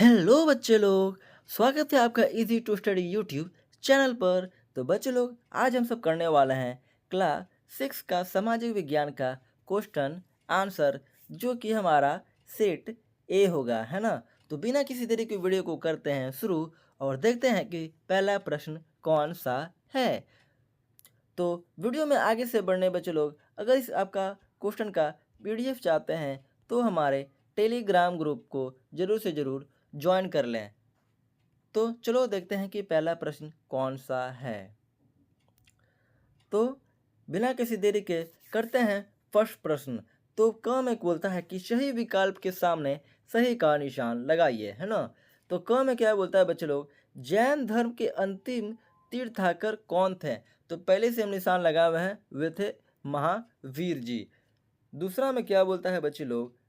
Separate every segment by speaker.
Speaker 1: Hello बच्चे लोग, स्वागत है आपका easy to study YouTube channel पर। तो बच्चे लोग, आज हम सब करने वाले हैं क्लास 6 का सामाजिक विज्ञान का क्वेश्चन आंसर, जो कि हमारा सेट ए होगा, है ना। तो बिना किसी देरी की वीडियो को करते हैं शुरू और देखते हैं कि पहला प्रश्न कौन सा है। तो वीडियो में आगे से बढ़ने बच्चे लोग, अगर इस आपका क्वेश्चन का पीडीएफ चाहते हैं तो हमारे टेलीग्राम ग्रुप को ज़रूर से ज़रूर ज्वाइन कर लें। तो चलो देखते हैं कि पहला प्रश्न कौन सा है। तो बिना किसी देरी के करते हैं फर्स्ट प्रश्न। तो क में बोलता है कि सही विकल्प के सामने सही का निशान लगाइए, है ना। तो क में क्या बोलता है बच्चे लोग, जैन धर्म के अंतिम तीर्थंकर कौन थे। तो पहले से हम निशान लगाए हुए हैं, वे थे महावीर जी। दूसरा में क्या बोलता है बच्चे लोग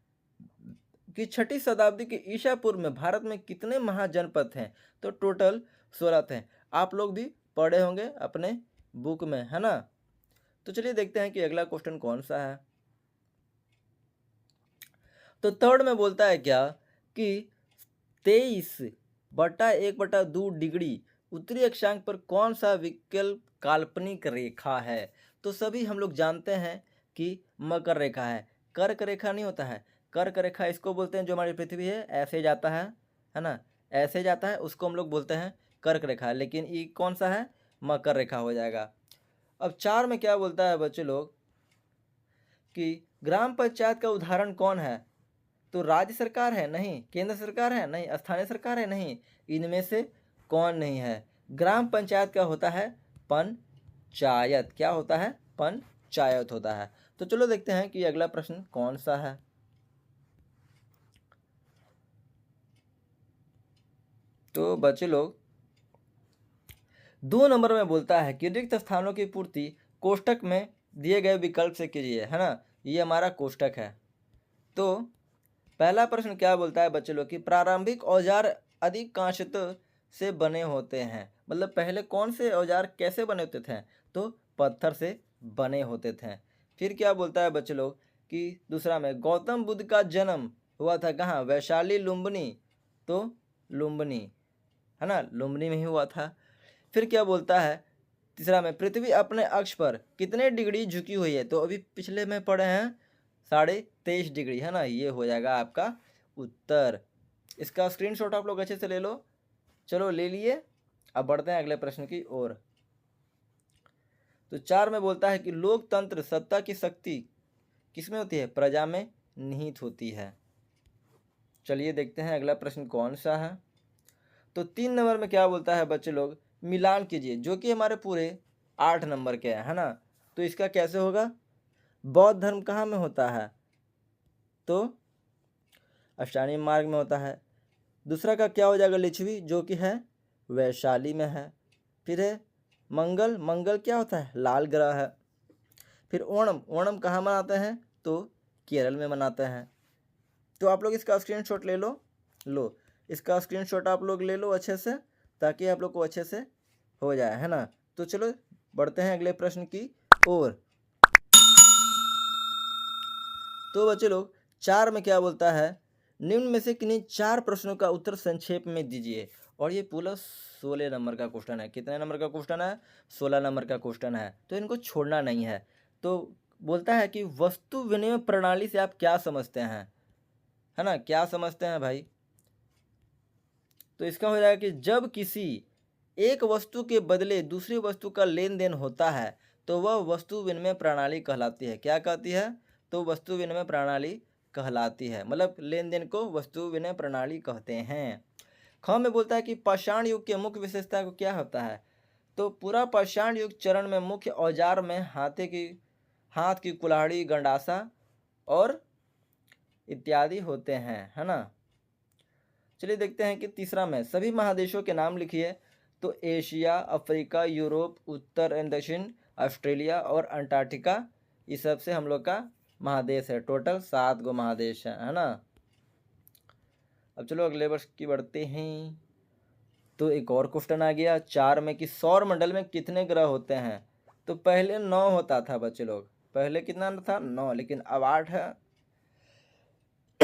Speaker 1: कि 6ठी शताब्दी के ईसा पूर्व में भारत में कितने महाजनपद हैं। तो टोटल 16 थे। आप लोग भी पढ़े होंगे अपने बुक में, है ना। तो चलिए देखते हैं कि अगला क्वेश्चन कौन सा है। तो थर्ड में बोलता है क्या कि 23/1/2 डिग्री उत्तरी अक्षांश पर कौन सा विकल्प काल्पनिक रेखा है। तो सभी हम लोग जानते हैं कि मकर रेखा है, कर्क रेखा नहीं होता है। कर्क रेखा इसको बोलते हैं, जो हमारी पृथ्वी है ऐसे जाता है ना, ऐसे जाता है, उसको हम लोग बोलते हैं कर्क रेखा। लेकिन ये कौन सा है, मकर रेखा हो जाएगा। अब 4 में क्या बोलता है बच्चे लोग कि ग्राम पंचायत का उदाहरण कौन है। तो राज्य सरकार है नहीं, केंद्र सरकार है नहीं, स्थानीय सरकार है नहीं, इनमें से कौन नहीं है। ग्राम पंचायत का होता है पंचायत। क्या होता है, पंचायत होता है। तो चलो देखते हैं कि अगला प्रश्न कौन सा है। तो बच्चे लोग 2 नंबर में बोलता है कि रिक्त स्थानों की पूर्ति कोष्टक में दिए गए विकल्प से कीजिए, है ना। ये हमारा कोष्टक है। तो पहला प्रश्न क्या बोलता है बच्चे लोग कि प्रारंभिक औजार अधिक कांचत से बने होते हैं। मतलब पहले कौन से औजार कैसे बने होते थे, तो पत्थर से बने होते थे। फिर क्या बोलता है बच्चे लोग कि दूसरा में गौतम बुद्ध का जन्म हुआ था कहाँ, वैशाली लुम्बिनी। तो लुम्बिनी, है ना, लुम्बिनी में ही हुआ था। फिर क्या बोलता है तीसरा में, पृथ्वी अपने अक्ष पर कितने डिग्री झुकी हुई है। तो अभी पिछले में पढ़े हैं 23.5 डिग्री, है ना। ये हो जाएगा आपका उत्तर। इसका स्क्रीनशॉट आप लोग अच्छे से ले लो। चलो ले लिए, अब बढ़ते हैं अगले प्रश्न की ओर। तो 4 में बोलता है कि लोकतंत्र सत्ता की शक्ति किसमें होती है, प्रजा में निहित होती है। चलिए देखते हैं अगला प्रश्न कौन सा है। तो 3 नंबर में क्या बोलता है बच्चे लोग, मिलान कीजिए, जो कि हमारे पूरे 8 नंबर के है ना। तो इसका कैसे होगा, बौद्ध धर्म कहाँ में होता है, तो अष्टांगी मार्ग में होता है। दूसरा का क्या हो जाएगा, लिच्छवी, जो कि है वैशाली में है। फिर है मंगल, मंगल क्या होता है, लाल ग्रह है। फिर ओणम, ओणम कहाँ मनाते हैं, तो केरल में मनाते हैं। तो आप लोग इसका स्क्रीनशॉट ले लो इसका स्क्रीनशॉट आप लोग ले लो अच्छे से, ताकि आप लोग को अच्छे से हो जाए, है ना। तो चलो बढ़ते हैं अगले प्रश्न की ओर। तो बच्चे लोग 4 में क्या बोलता है, निम्न में से किन्हीं 4 प्रश्नों का उत्तर संक्षेप में दीजिए। और ये पूरा 16 नंबर का क्वेश्चन है। कितने नंबर का क्वेश्चन है, 16 नंबर का क्वेश्चन है। तो इनको छोड़ना नहीं है। तो बोलता है कि वस्तु विनिमय प्रणाली से आप क्या समझते हैं, है ना, क्या समझते हैं भाई। तो इसका हो जाएगा कि जब किसी एक वस्तु के बदले दूसरी वस्तु का लेन देन होता है तो वह वस्तु विनिमय प्रणाली कहलाती है। क्या कहती है, तो वस्तु विनिमय प्रणाली कहलाती है। मतलब लेन देन को वस्तु विनिमय प्रणाली कहते हैं। ख में बोलता है कि पाषाण युग के मुख्य विशेषता को क्या होता है। तो पूरा पाषाण युग चरण में मुख्य औजार में हाथ की कुल्हाड़ी, गंडासा और इत्यादि होते हैं, है ना। चलिए देखते हैं कि तीसरा में सभी महादेशों के नाम लिखिए। तो Asia, Africa, Europe, Uttar and दक्षिण, ऑस्ट्रेलिया और अंटार्कटिका, इस सब से हम लोग का महादेश है। टोटल 7 गो महादेश है ना। अब चलो अगले वर्ष की बढ़ते हैं। तो एक और क्वेश्चन आ गया 4 में कि सौर मंडल में कितने ग्रह होते हैं। तो पहले 9 होता था बच्चे लोग, पहले कितना था, 9, लेकिन अब 8 है।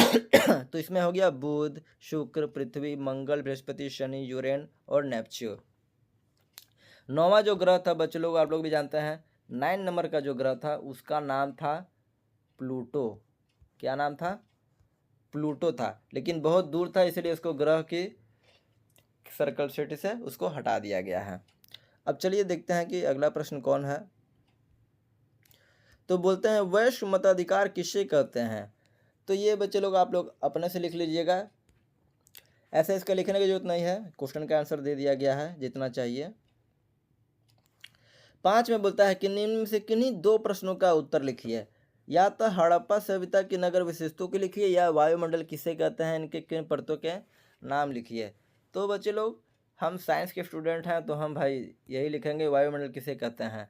Speaker 1: तो इसमें हो गया बुध, शुक्र, पृथ्वी, मंगल, बृहस्पति, शनि, यूरेन और नेपच्यून। 9वां जो ग्रह था बच्चे लोग, आप लोग भी जानते हैं, 9 नंबर का जो ग्रह था उसका नाम था प्लूटो। क्या नाम था? प्लूटो था, लेकिन बहुत दूर था, इसलिए उसको ग्रह की सर्कल सिटी से उसको हटा दिया गया है। अब चलिए देखते हैं कि अगला प्रश्न कौन है। तो बोलते हैं वैश्व मताधिकार किसे कहते हैं? तो ये बच्चे लोग आप लोग अपने से लिख लीजिएगा, ऐसे इसका लिखने की जरूरत नहीं है, क्वेश्चन का आंसर दे दिया गया है जितना चाहिए। 5 में बोलता है कि निम्न में से किन्हीं 2 प्रश्नों का उत्तर लिखिए। या तो हड़प्पा सभ्यता की नगर विशेषताओं की लिखिए, या वायुमंडल किसे कहते हैं इनके किन परतों के नाम लिखिए। तो बच्चे लोग हम साइंस के स्टूडेंट हैं, तो हम भाई यही लिखेंगे, वायुमंडल किसे कहते हैं।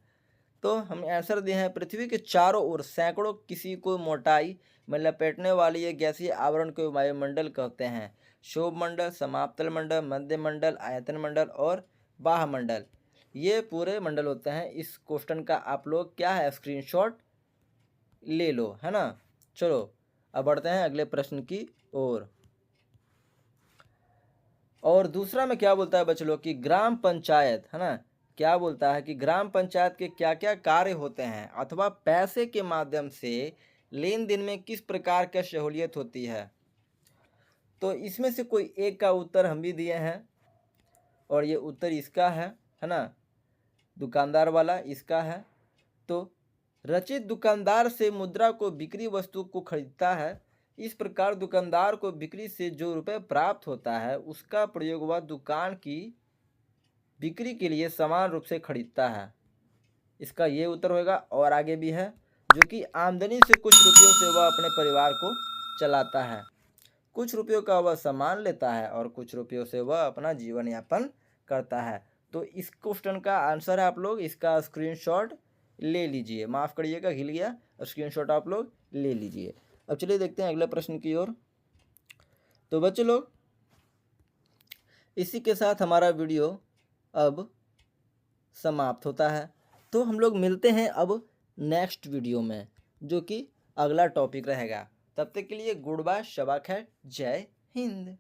Speaker 1: तो हम आंसर दिए हैं, पृथ्वी के चारों ओर सैकड़ों किसी को मोटाई में लपेटने वाली ये गैसीय आवरण को वायुमंडल कहते हैं। शोभ मंडल, समाप्तल मंडल, मध्य मंडल, आयतन मंडल और बाह्य मंडल, ये पूरे मंडल होते हैं। इस क्वेश्चन का आप लोग क्या है, स्क्रीनशॉट ले लो, है ना। चलो अब बढ़ते हैं अगले प्रश्न की ओर। और दूसरा में क्या बोलता है बच्चे लोग कि ग्राम पंचायत, है ना, क्या बोलता है कि ग्राम पंचायत के क्या क्या कार्य होते हैं, अथवा पैसे के माध्यम से लेन देन में किस प्रकार की सहूलियत होती है। तो इसमें से कोई एक का उत्तर हम भी दिए हैं, और ये उत्तर इसका है ना, दुकानदार वाला इसका है। तो रचित दुकानदार से मुद्रा को बिक्री वस्तु को खरीदता है। इस प्रकार दुकानदार को बिक्री से जो रुपए प्राप्त होता है उसका प्रयोग वह दुकान की बिक्री के लिए समान रूप से खरीदता है। इसका ये उत्तर होगा। और आगे भी है, जो कि आमदनी से कुछ रुपयों से वह अपने परिवार को चलाता है। कुछ रुपयों का वह सामान लेता है और कुछ रुपयों से वह अपना जीवन यापन करता है। तो इस क्वेश्चन का आंसर है, आप लोग इसका स्क्रीनशॉट ले लीजिए, माफ़ करिएगा हिल गया, स्क्रीनशॉट आप लोग ले लीजिए। अब चलिए देखते हैं अगले प्रश्न की ओर। तो बच्चे लोग इसी के साथ हमारा वीडियो अब समाप्त होता है। तो हम लोग मिलते हैं अब नेक्स्ट वीडियो में, जो कि अगला टॉपिक रहेगा। तब तक के लिए गुड बाय, शबा खैर, जय हिंद।